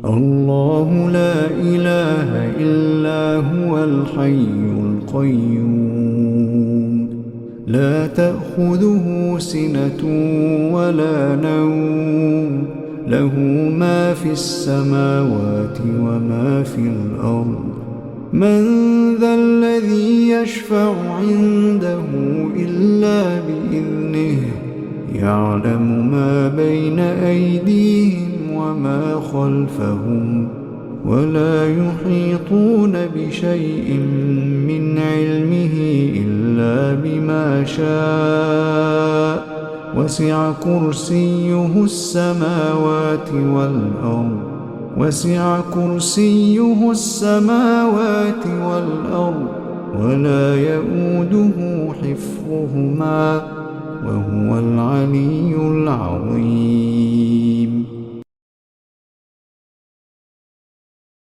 الله لا إله إلا هو الحي القيوم لا تأخذه سنة ولا نوم له ما في السماوات وما في الأرض من ذا الذي يشفع عنده إلا بإذنه يعلم ما بين أيديهم وما خلفهم ولا يحيطون بشيء من علمه إلا بما شاء وسع كرسيه السماوات والأرض ولا يؤوده حفظهما وهو العلي العظيم.